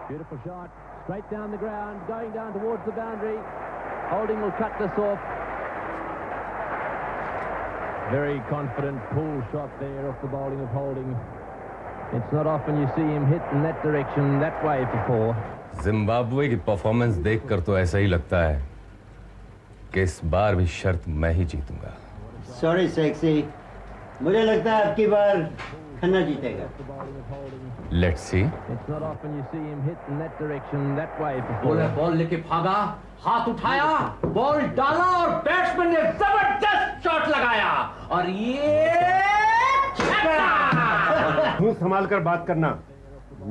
Beautiful shot, straight down the ground, going down towards the boundary. Holding will cut this off. Very confident pull shot there off the bowling of Holding. It's not often you see him hit in that direction, that way for four. Zimbabwe की performance देखकर तो ऐसा ही लगता है कि इस बार भी शर्त मैं ही जीतूंगा। सॉरी सेक्सी, मुझे लगता है आपकी बार खन्ना जीतेगा। Let's see. It's not often you see him hit in that direction, that way for four. बोले बॉल लेके भागा, हाथ उठाया, बॉल डाला और बैट्समैन ने जबरदस्त शॉट लगाया और ये छक्का। मुंह संभाल कर बात करना।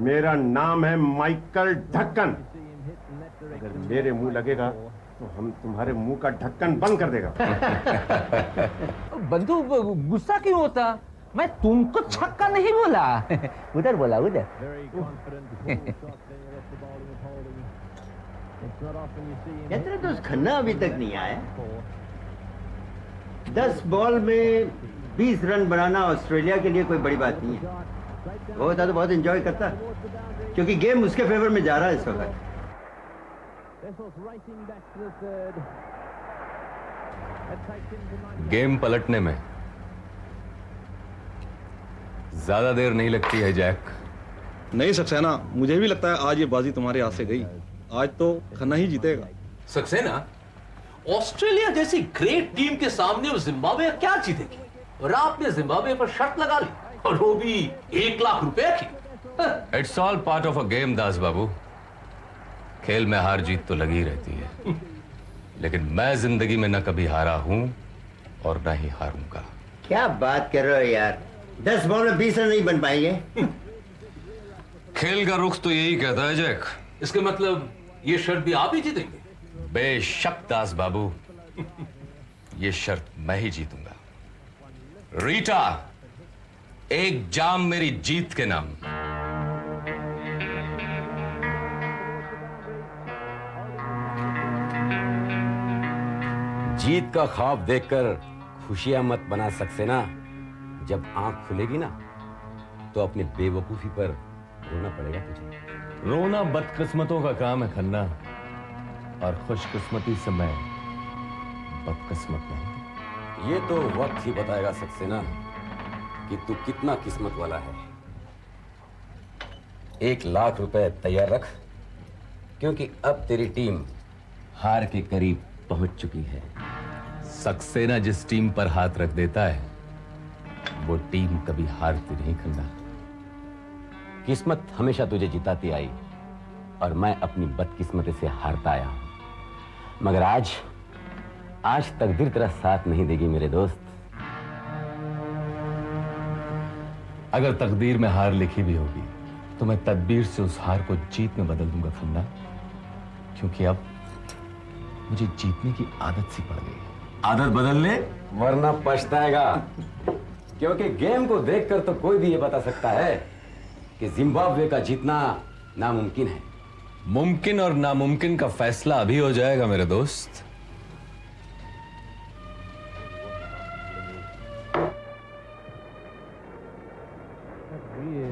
मेरा नाम है माइकल ढक्कन। अगर मेरे मुंह लगेगा तो हम तुम्हारे मुंह का ढक्कन बंद कर देगा। बंधु गुस्सा क्यों होता? मैं तुमको छक्का नहीं बोला, उधर बोला उधर। कहते तो खन्ना अभी तक नहीं आया। 10 बॉल में 20 रन बनाना ऑस्ट्रेलिया के लिए कोई बड़ी बात नहीं है। वो होता तो बहुत एंजॉय करता, क्योंकि गेम उसके फेवर में जा रहा है इस वक्त। गेम पलटने में ज्यादा देर नहीं लगती है जैक। नहीं सक्सेना, मुझे भी लगता है आज ये बाजी तुम्हारे हाथ से गई। आज तो खन्ना ही जीतेगा। सक्सेना, ऑस्ट्रेलिया जैसी ग्रेट टीम के सामने वो जिम्बाब्वे क्या जीतेगी? और आपने जिम्बाब्वे पर शर्त लगा ली, और वो भी 1 लाख रुपए की। It's all part of a game Das babu. खेल में हार जीत तो लगी रहती है, लेकिन मैं जिंदगी में न कभी हारा हूं और न ही हारूंगा। क्या बात कर रहे हो यार? 10 बॉल में 20 रन नहीं बन पाएंगे। खेल का रुख तो यही कहता है जैक। इसके मतलब ये शर्त भी आप ही जीतेंगे? बेशक दास बाबू, ये शर्त मैं ही जीतूंगा। रीटा, एक जाम मेरी जीत के नाम। जीत का ख्वाब देखकर खुशियां मत बना सकते ना। जब आंख खुलेगी ना तो अपनी बेवकूफी पर रोना पड़ेगा तुझे। रोना बदकिस्मतों का काम है खन्ना, और खुशकिस्मती से मैं बदकिस्मत नहीं। ये तो वक्त ही बताएगा सक्सेना कि तू कितना किस्मत वाला है। 1 लाख रुपए तैयार रख, क्योंकि अब तेरी टीम हार के करीब पहुंच चुकी है। सक्सेना जिस टीम पर हाथ रख देता है वो टीम कभी हारती नहीं खन्ना। किस्मत हमेशा तुझे जिताती आई और मैं अपनी बदकिस्मती से हारता आया हूं। मगर आज तकदीर तेरा साथ नहीं देगी मेरे दोस्त। अगर तकदीर में हार लिखी भी होगी तो मैं तदबीर से उस हार को जीत में बदल दूंगा खन्ना, क्योंकि अब मुझे जीतने की आदत सी पड़ गई। आदत बदल ले वरना पछताएगा, क्योंकि गेम को देखकर तो कोई भी ये बता सकता है कि जिम्बाब्वे का जीतना नामुमकिन है। मुमकिन और नामुमकिन का फैसला अभी हो जाएगा मेरे दोस्त।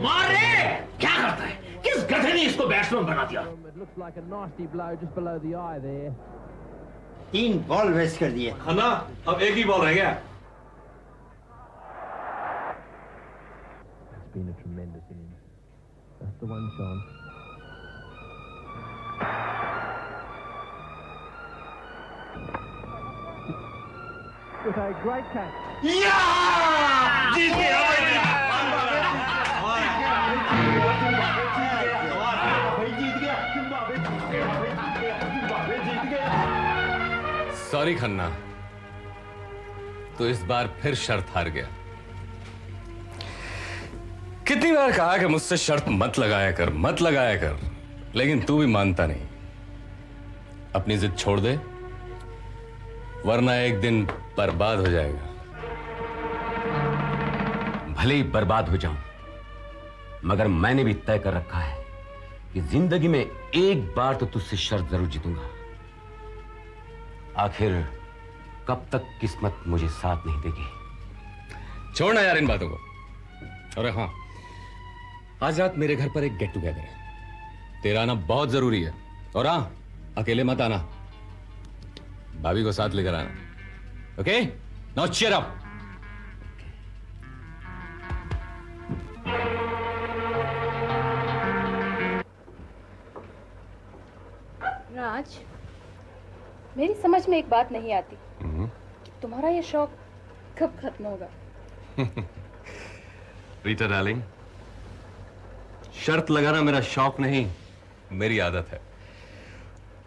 मारे! क्या करता है? किस गधे ने इसको बैट्समैन बना दिया? It looks like a nasty blow just below the eye there. 3 ball waste कर दिए। खन्ना, अब एक ही बॉल रह गया। It's been a tremendous innings. That's the one chance. With a great catch. जीत गया! सॉरी खन्ना, तो इस बार फिर शर्त हार गया। कितनी बार कहा कि मुझसे शर्त मत लगाया कर, लेकिन तू भी मानता नहीं। अपनी जिद छोड़ दे, वरना एक दिन बर्बाद हो जाएगा। भले ही बर्बाद हो जाऊं, मगर मैंने भी तय कर रखा है कि जिंदगी में एक बार तो तुझसे शर्त जरूर जीतूंगा। आखिर कब तक किस्मत मुझे साथ नहीं देगी। छोड़ना यार इन बातों को। अरे हाँ, आज रात मेरे घर पर एक गेट टुगेदर है। तेरा आना बहुत जरूरी है। और हाँ, अकेले मत आना, भाभी को साथ लेकर आना। Okay, now cheer up. Raj, मेरी समझ में एक बात नहीं आती कि तुम्हारा ये शौक कब खत्म होगा। रीटा डार्लिंग, शर्त लगाना मेरा शौक नहीं, मेरी आदत है,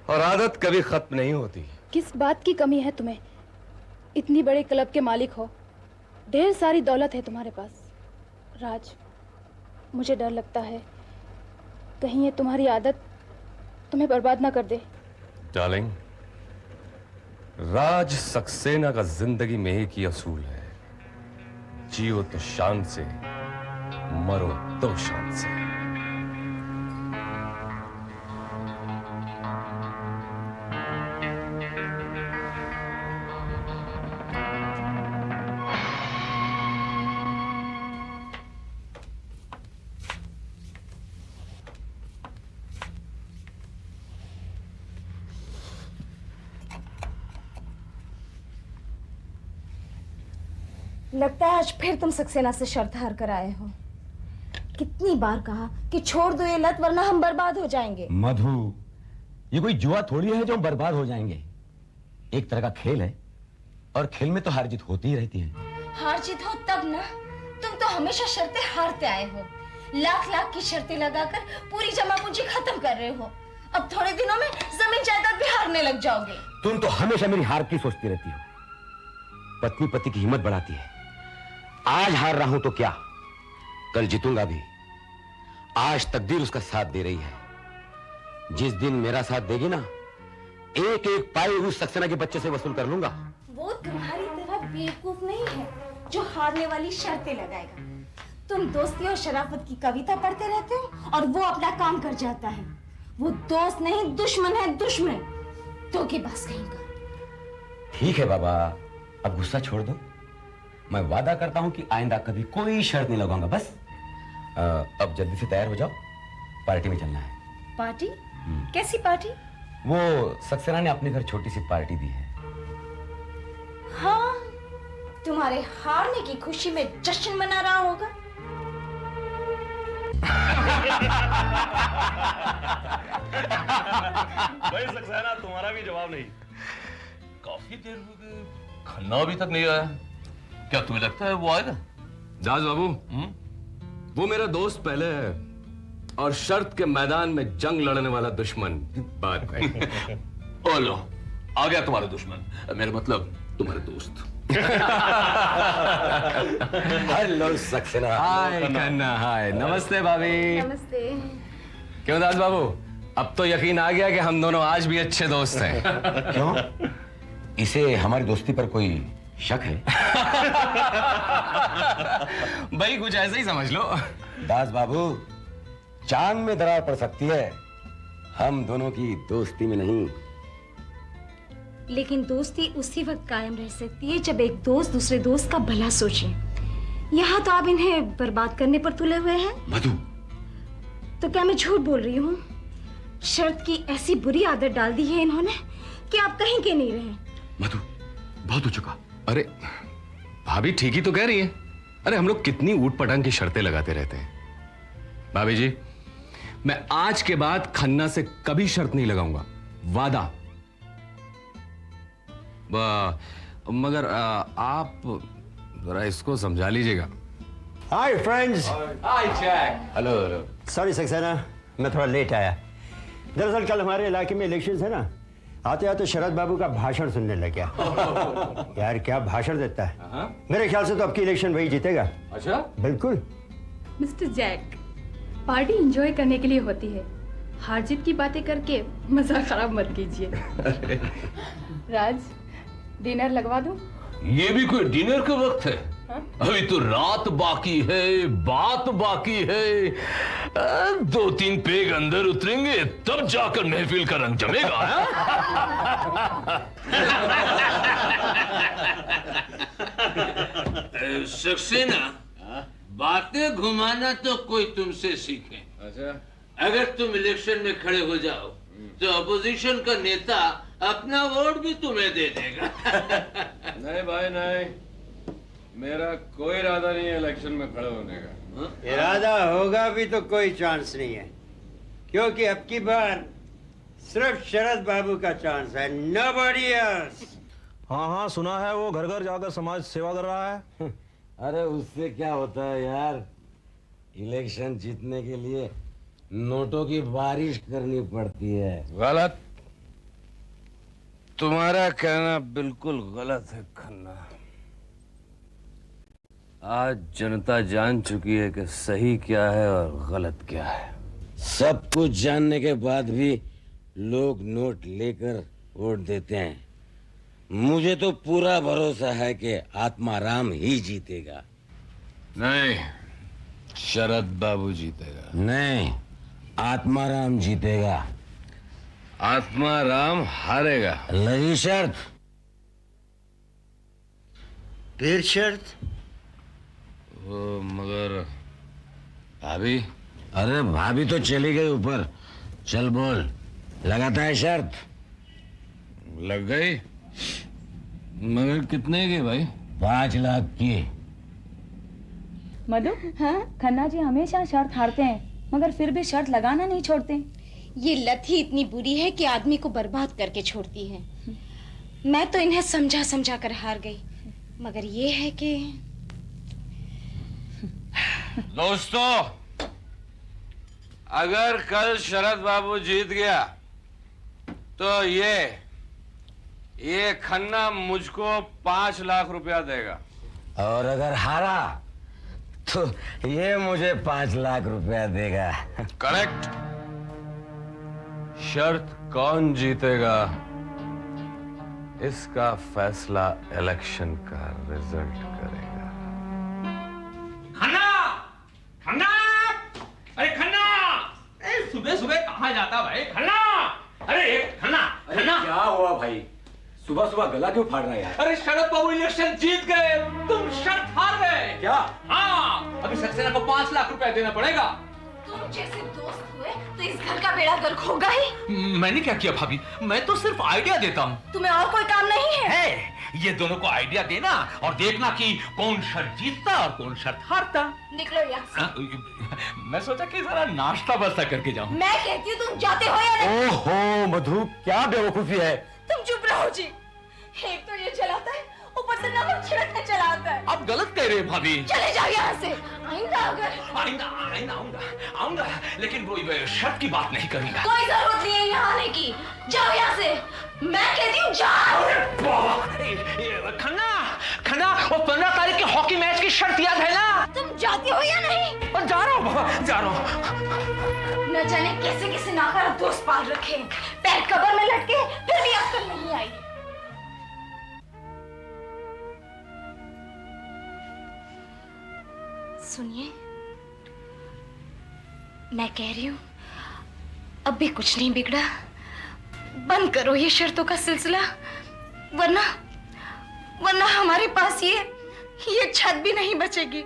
और आदत कभी खत्म नहीं होती। किस बात की कमी है तुम्हें? इतनी बड़े क्लब के मालिक हो, ढेर सारी दौलत है तुम्हारे पास। राज, मुझे डर लगता है कहीं ये तुम्हारी आदत तुम्हें बर्बाद ना कर दे। डार्लिंग, राज सक्सेना का जिंदगी में एक ही असूल है, जियो तो शान से, मरो तो शान से। लगता है आज फिर तुम सक्सेना से शर्त हार कर आए हो। कितनी बार कहा कि छोड़ दो ये लत वरना हम बर्बाद हो जाएंगे। मधु, ये कोई जुआ थोड़ी है जो हम बर्बाद हो जाएंगे। एक तरह का खेल है, और खेल में तो हार जीत होती ही रहती है। हार जीत हो तब ना, तुम तो हमेशा शर्तें हारते आए हो। लाख लाख की शर्तें लगाकर पूरी जमा पूंजी खत्म कर रहे हो। अब थोड़े दिनों में जमीन जायदाद भी हारने लग जाओगे। तुम तो हमेशा मेरी हार की सोचती रहती हो। पत्नी पति की हिम्मत बढ़ाती है। आज हार रहा हूं तो क्या, कल जीतूंगा भी। आज तकदीर उसका साथ दे रही है। जिस दिन मेरा साथ देगी ना, एक एक पाई उस सक्सेना के बच्चे से वसूल कर लूंगा। वो तुम्हारी तरह बेवकूफ नहीं है जो हारने वाली शर्तें लगाएगा। तुम दोस्ती और शराफत की कविता पढ़ते रहते हो और वो अपना काम कर जाता है। वो दोस्त नहीं, दुश्मन है, दुश्मन। धोखेबाज कहीं का। ठीक है बाबा, अब गुस्सा छोड़ दो। मैं वादा करता हूं कि आइंदा कभी कोई शर्त नहीं लगाऊंगा। बस अब जल्दी से तैयार हो जाओ, पार्टी में चलना है। पार्टी? कैसी पार्टी? वो सक्सेना ने अपने घर छोटी सी पार्टी दी है। हाँ, तुम्हारे हारने की खुशी में जश्न मना रहा होगा। भाई सक्सेना, तुम्हारा भी जवाब नहीं। काफी देर हो गई, खन्ना अभी तक नहीं आया। क्या तुम्हें लगता है वो आएगा? दास बाबू, वो मेरा दोस्त पहले है, और शर्त के मैदान में जंग लड़ने वाला दुश्मन बाद में। ओ लो, आ गया तुम्हारा दुश्मन, मेरा मतलब तुम्हारे दोस्त। हेलो सक्सेना। हाय खन्ना, हाय। नमस्ते भाभी। नमस्ते। क्यों दास बाबू, अब तो यकीन आ गया कि हम दोनों आज भी अच्छे दोस्त हैं। क्यों? इसे हमारी दोस्ती पर कोई शक है? भाई कुछ ऐसा ही समझ लो। दास बाबू, चांद में दरार पड़ सकती है, हम दोनों की दोस्ती में नहीं। लेकिन दोस्ती उसी वक्त कायम रह सकती है जब एक दोस्त दूसरे दोस्त का भला सोचे। यहाँ तो आप इन्हें बर्बाद करने पर तुले हुए हैं। मधु, तो क्या मैं झूठ बोल रही हूँ? शर्त की ऐसी बुरी आदत डाल दी है इन्होंने कि आप कहीं के नहीं रहे। मधु, बहुत हो चुका। अरे भाभी ठीक ही तो कह रही है। अरे हम लोग कितनी ऊट पटांग की शर्तें लगाते रहते हैं। भाभी जी, मैं आज के बाद खन्ना से कभी शर्त नहीं लगाऊंगा, वादा। मगर आप जरा इसको समझा लीजिएगा। Hi friends. Hi Jack. Hello hello. Sorry Saxena, मैं थोड़ा लेट आया। दरअसल कल हमारे इलाके में इलेक्शन है ना, आते आते शरद बाबू का भाषण सुनने लग गया। यार क्या भाषण देता है। मेरे ख्याल से तो आपकी इलेक्शन वही जीतेगा। अच्छा? बिल्कुल। मिस्टर जैक, पार्टी एंजॉय करने के लिए होती है, हार जीत की बातें करके मजा खराब मत कीजिए। राज, डिनर लगवा दूं? ये भी कोई डिनर का वक्त है? अभी तो रात बाकी है, बात बाकी है। 2-3 पेग अंदर उतरेंगे तब जाकर महफिल का रंग जमेगा। सक्सेना, बातें घुमाना तो कोई तुमसे सीखे। अच्छा? अगर तुम इलेक्शन में खड़े हो जाओ तो अपोजिशन का नेता अपना वोट भी तुम्हें दे देगा। नहीं भाई नहीं, मेरा कोई इरादा नहीं है इलेक्शन में खड़े होने का। इरादा होगा भी तो कोई चांस नहीं है, क्योंकि अब की बार सिर्फ शरद बाबू का चांस है, नोबडी एल्स। हाँ हाँ सुना है वो घर घर जाकर समाज सेवा कर रहा है। अरे उससे क्या होता है यार, इलेक्शन जीतने के लिए नोटों की बारिश करनी पड़ती है। गलत, तुम्हारा कहना बिल्कुल गलत है खन्ना। आज जनता जान चुकी है कि सही क्या है और गलत क्या है। सब कुछ जानने के बाद भी लोग नोट लेकर वोट देते हैं। मुझे तो पूरा भरोसा है कि आत्माराम ही जीतेगा। नहीं, शरद बाबू जीतेगा। नहीं, आत्माराम जीतेगा। आत्माराम हारेगा। लगी शर्त? फिर शर्त? वो मगर भाभी? अरे भाभी तो चली गई ऊपर। चल बोल, लगाता है शर्त? लग गई, मगर कितने की भाई? 5 लाख की। मधु, हाँ? खन्ना जी हमेशा शर्त हारते हैं, मगर फिर भी शर्त लगाना नहीं छोड़ते। ये लत ही इतनी बुरी है कि आदमी को बर्बाद करके छोड़ती है। मैं तो इन्हें समझा समझा कर हार गई, मगर ये है कि दोस्तों, अगर कल शरद बाबू जीत गया तो ये खन्ना मुझको 5 लाख रुपया देगा। और अगर हारा तो ये मुझे 5 लाख रुपया देगा। करेक्ट। शर्त कौन जीतेगा इसका फैसला इलेक्शन का रिजल्ट करेगा। खन्ना, खन्ना, अरे खन्ना, सुबह सुबह कहाँ जाता भाई खन्ना? अरे खन्ना, खन्ना, क्या हुआ भाई? सुबह सुबह गला क्यों फाड़ रहा है यार? अरे शरद बाबू इलेक्शन जीत गए, तुम शर्त हार गए। क्या? हाँ, अभी सक्सेना को 5 लाख रुपया देना पड़ेगा। तुम जैसे दोस्त हुए तो इस घर का बेड़ा गर्क होगा ही। मैंने क्या किया भाभी? मैं तो सिर्फ आइडिया देता हूँ। तुम्हें और कोई काम नहीं है? ये दोनों को आइडिया देना और देखना कि कौन शर्त जीतता और कौन शर्त हारता। निकलो यहाँ से। मैं सोचा कि जरा नाश्ता वास्ता करके जाऊं। मैं कहती हूँ तुम जाते हो या नहीं? ओहो मधु, क्या बेवकूफी है। तुम चुप रहो जी। एक तो ये चलाता है, ऊपर से नमक छिड़कने चला आता है। आप गलत कह रहे हैं भाभी। चले जाओ यहाँ से। आइंदा अगर आइंदा आइंदा आऊंगा, लेकिन वो शर्त की बात नहीं करूंगा। कोई जरूरत नहीं है यहाँ आने की। जाओ यहाँ से, मैं कहती हूँ जाओ। खन्ना, खन्ना, वो 15 तारीख के हॉकी मैच की शर्त याद है ना? तुम जाती हो या नहीं? और जा रहा हूँ। न जाने कैसे कैसे नाकारा दोस्त पाल रखे हैं। पैर कब्र में लटके फिर भी अक्ल नहीं आई। सुनिए, मैं कह रही हूँ अब भी कुछ नहीं बिगड़ा। बंद करो ये शर्तों का सिलसिला, वरना हमारे पास ये छत भी नहीं बचेगी।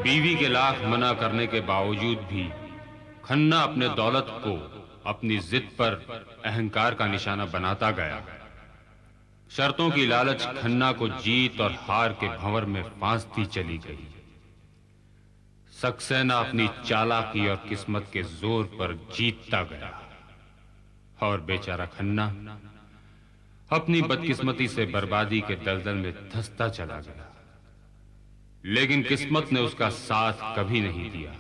बीवी के लाख मना करने के बावजूद भी खन्ना अपने दौलत को अपनी जिद पर अहंकार का निशाना बनाता गया। शर्तों की लालच खन्ना को जीत और हार के भंवर में फांसती चली गई। सक्सेना अपनी चालाकी और किस्मत के जोर पर जीतता गया और बेचारा खन्ना अपनी बदकिस्मती से बर्बादी के दलदल में धंसता चला गया। लेकिन किस्मत ने उसका साथ कभी नहीं दिया।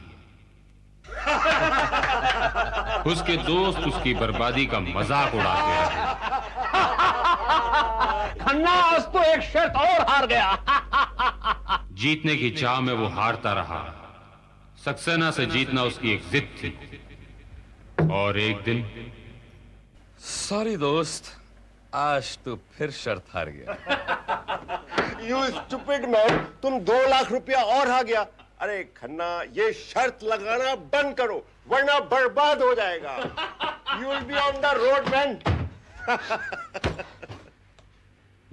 उसके दोस्त उसकी बर्बादी का मजाक उड़ाते रहे। खन्ना आज तो एक शर्त और हार गया। जीतने की चाह में वो हारता रहा। सक्सेना से जीतना उसकी एक जिद थी। और एक दिन सॉरी दोस्त, आज तू फिर शर्त हार गया। यू स्टूपिड मैन, तुम 2 लाख रुपया और आ गया। अरे खन्ना, ये शर्त लगाना बंद करो वरना बर्बाद हो जाएगा। You will be on the road man.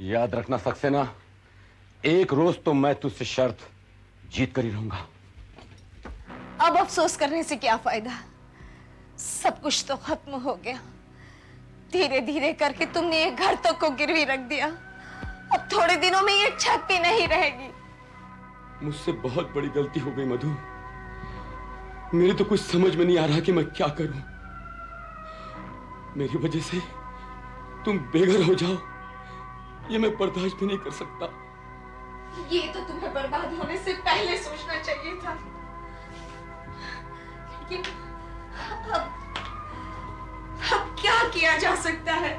याद रखना सक्सेना, एक रोज तो मैं तुझसे शर्त जीत कर ही रहूंगा। अब अफसोस करने से क्या फायदा, सब कुछ तो खत्म हो गया। धीरे धीरे करके तुमने ये घर तक को गिरवी रख दिया। अब थोड़े दिनों में ये छत भी नहीं रहेगी। मुझसे बहुत बड़ी गलती हो गई मधु। मेरी तो कुछ समझ में नहीं आ रहा कि मैं क्या करूं। मेरी वजह से तुम बेघर हो जाओ, ये मैं बर्दाश्त भी नहीं कर सकता। ये तो तुम्हें बर्बाद होने से पहले सोचना चाहिए था। लेकिन अब क्या किया जा सकता है?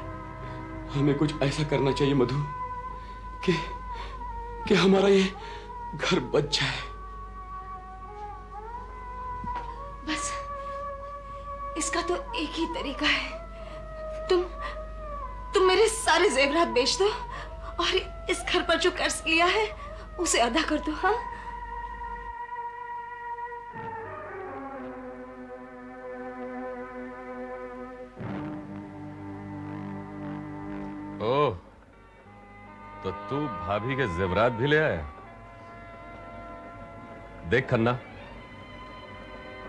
हमें कुछ ऐसा करना चाहिए मधु कि हमारा ये घर बच जाए। बस इसका तो एक ही तरीका है। तुम मेरे सारे जेवरात बेच दो और इस घर पर जो कर्ज लिया है उसे अदा कर दो। हाँ, ओह, तो तू भाभी के जेवरात भी ले आया। देख खन्ना,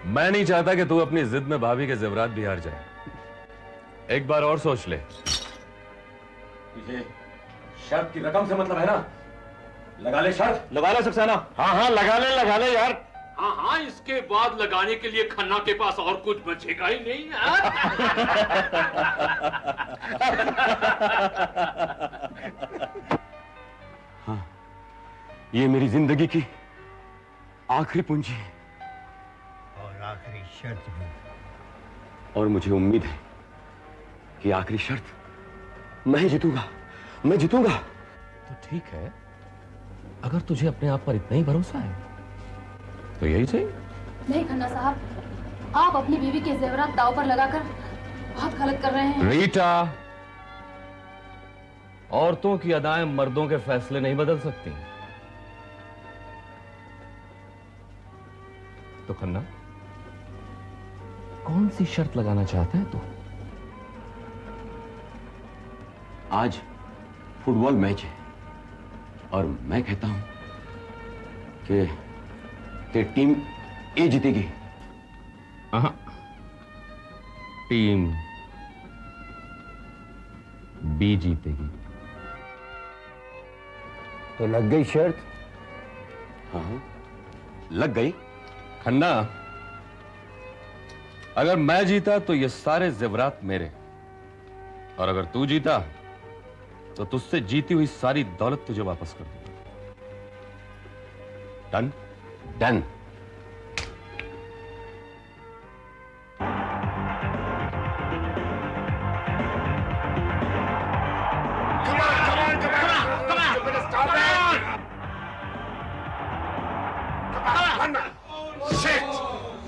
मैं नहीं चाहता कि तू अपनी जिद में भाभी के जेवरात भी हार जाए। एक बार और सोच ले। तुझे शर्त की रकम से मतलब है ना? लगा ले शर्त, लगा ले सक्सेना। हाँ हाँ लगा ले यार। हाँ हाँ, इसके बाद लगाने के लिए खन्ना के पास और कुछ बचेगा ही नहीं। हाँ, ये मेरी जिंदगी की आखिरी पूंजी है और आखिरी शर्त भी। और मुझे उम्मीद है कि आखिरी शर्त मैं ही जीतूंगा, मैं जीतूंगा। तो ठीक है, अगर तुझे अपने आप पर इतना ही भरोसा है तो यही सही। नहीं खन्ना साहब, आप अपनी बीवी के जेवरात दांव पर लगाकर बहुत गलत कर रहे हैं। रीटा, औरतों की अदाएं मर्दों के फैसले नहीं बदल सकती। तो खन्ना, कौन सी शर्त लगाना चाहता है तू? आज फुटबॉल मैच है और मैं कहता हूं कि टीम ए जीतेगी। टीम बी जीतेगी। तो लग गई शर्त? हाँ, लग गई। खन्ना, अगर मैं जीता तो ये सारे जेवरात मेरे, और अगर तू जीता तो तुझसे जीती हुई सारी दौलत तुझे वापस कर दूंगा। डन? डन।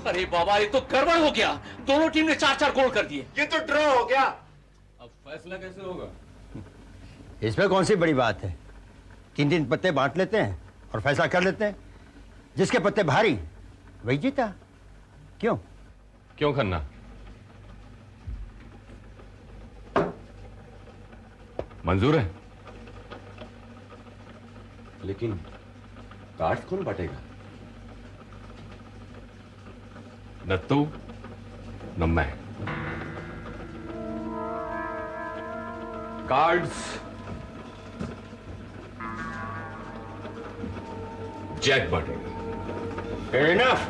अरे बाबा, ये तो गड़बड़ हो गया। दोनों टीम ने 4-4 गोल कर दिए। ये तो ड्रॉ हो गया। अब फैसला कैसे होगा? इसमें कौन सी बड़ी बात है? 3-3 पत्ते बांट लेते हैं और फैसला कर लेते हैं। जिसके पत्ते भारी वही जीता। क्यों? क्यों खन्ना? मंजूर है? लेकिन कार्ड्स कौन बांटेगा? न तू न मैं। कार्ड्स जैक बांटेगा। Fair enough.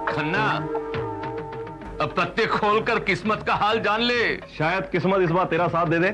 खन्ना, अब पत्ते खोलकर किस्मत का हाल जान ले। शायद किस्मत इस बार तेरा साथ दे दे।